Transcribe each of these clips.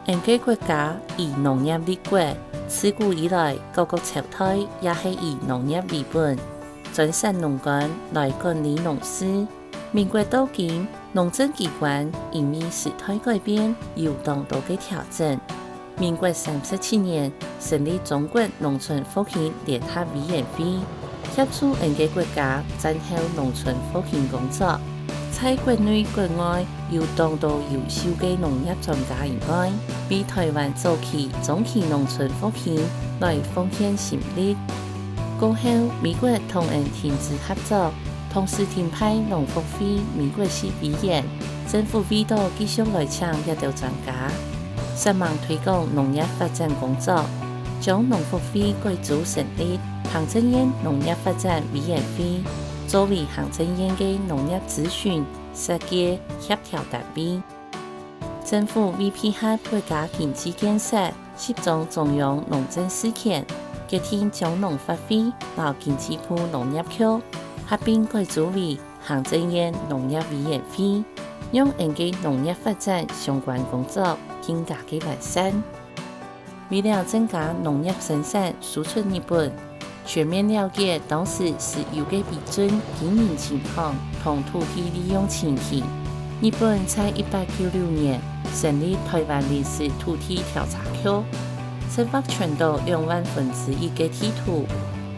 沿个国家以农业立国，自古以来各个朝代也是以农业为本，专设农官来管理农事。民国到今，农政机关因为时代改变，有当多嘅调整。民国37年成立中国农村复兴联合委员会，协助沿个国家战后农村复兴工作。在国内国外有当多优秀嘅农业专家以外，为台湾早期中期农村复兴来奉献心力。过后，美国同人停止合作，同时停派农复会美国系委员，政府为到继续来请一道专家，希望推广农业发展工作，将农复会改组成立行政院农业发展委员会。作为行政院嘅农业咨询、设计、协调单位，政府为配合国家经济建设，集中中央农政事权，决定将农发会和经济部农业局合并改组为行政院农业委员会，让沿个农业发展相关工作更加嘅完善。为了增加农业生产输出日本，全面了解当时石油的比准、经营情况同土地利用情形。日本在1896年成立台湾临时土地调查局，设法全岛1/2的地图，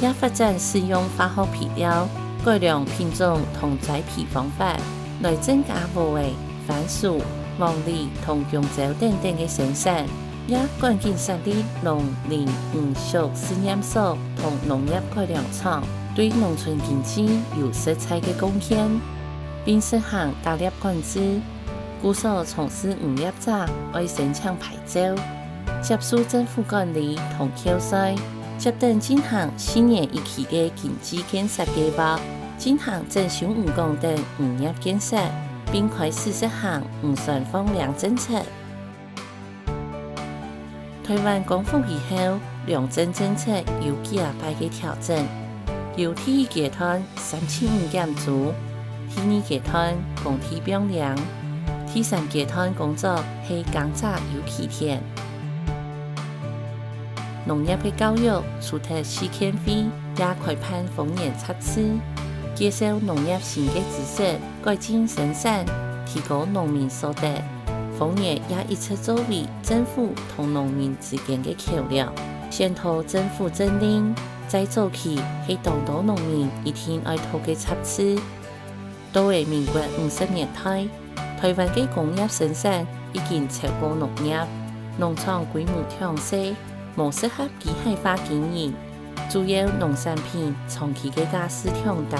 也发展使用化学肥料、改良品种同栽培方法，来增加无为、番薯、黄梨同香蕉等等的生产。也赶紧设立农林渔畜试验所同农业改良厂，对农村经济有实在的贡献，并实行大力管制，鼓励从事渔业者爱申请牌照，接受政府管理同扣税，接等进行4年1期的经济建设计划，进行整修渔港等渔业建设，并开始实行渔船放粮政策。台湾光复以后，粮政政策有几啊摆嘅调整，由第一阶段3500减租，第二阶段供提标粮，第三阶段工作係耕者有期田。農業嘅教育除咗試驗會，也開辦豐年測試，介紹農業新嘅知識，改進生產，提高農民所得。豐年也一直作為政府同農民之間嘅橋樑，先頭政府政令，在早期係當多農民一天愛讀嘅冊子。到為民國50年代，台灣嘅工業生產已經超過農業，農場規模強勢，無適合機械化經營，主要農產品長期嘅價值強大，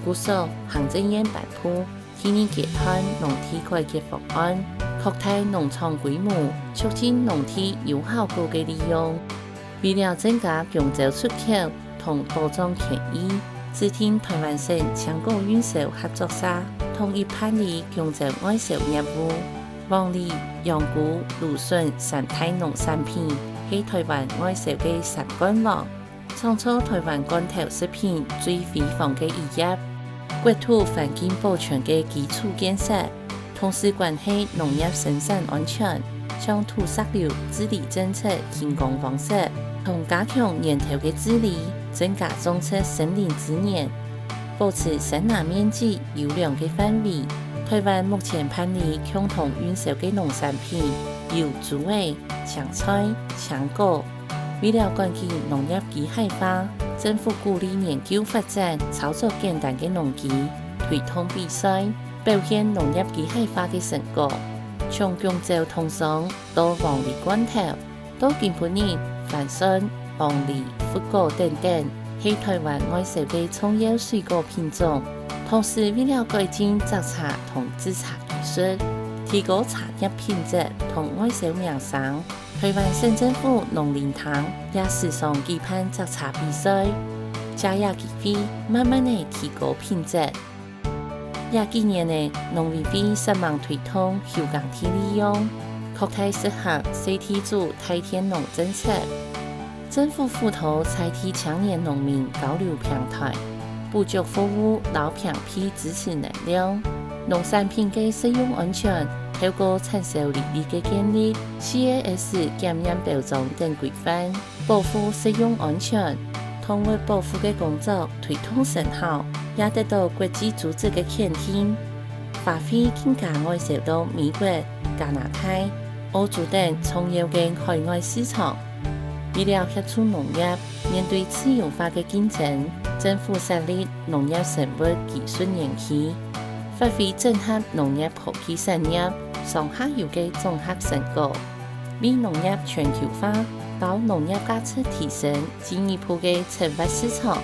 故所行政院頒布第二階段農地改革方案，擴大農場規模，促進農地有效高嘅利用。為了增加香蕉出口同保障權益，制定台灣省強國運輸合作社統一辦理香蕉外銷業務。黃梨、洋菇、蘆筍三大農產品係台灣外銷嘅3冠王，創造台灣罐頭食品最輝煌嘅一頁。國土環境保全嘅基礎建設，同時關係農業生產安全，將土石流治理政策提供方式，同加強源頭嘅治理，增加種出森林資源，保持生產面積優良嘅範圍。台灣目前辦理共同運銷嘅農產品有竹葦、香菜、香果。為了趕進農業機械化，政府鼓勵研究發展操作簡單嘅農機，推動比賽，表現農業機械化嘅成果。從香蕉通商到黃梨罐頭，到今晡日番筍、黃梨、福果等等，係台灣外銷嘅重要水果品種。同時為了改進摘茶同製茶技術，提高茶葉品質同外銷名聲。台灣省政府農林堂也時常舉辦摘茶比賽，這也機會慢慢地提高品質。也今年的農委會希望推動休耕地利用，擴大實行細地主代田農政策。政府輔導採提青年農民交流平台，補足服務老平批支持能量，農產品嘅使用安全透過產銷履歷嘅建立、CAS 檢驗標準等規範，保護食用安全。動物保護嘅工作推動成效，也得到國際組織嘅肯定，發揮更加外銷到美國、加拿大、澳洲等重要嘅海外市場。為了協助農業面對自由化嘅競爭，政府設立農業生物技術園區，發揮整合農業科技產業上下游嘅綜合成果，為農業全球化到農業價值提升進一步嘅產業市場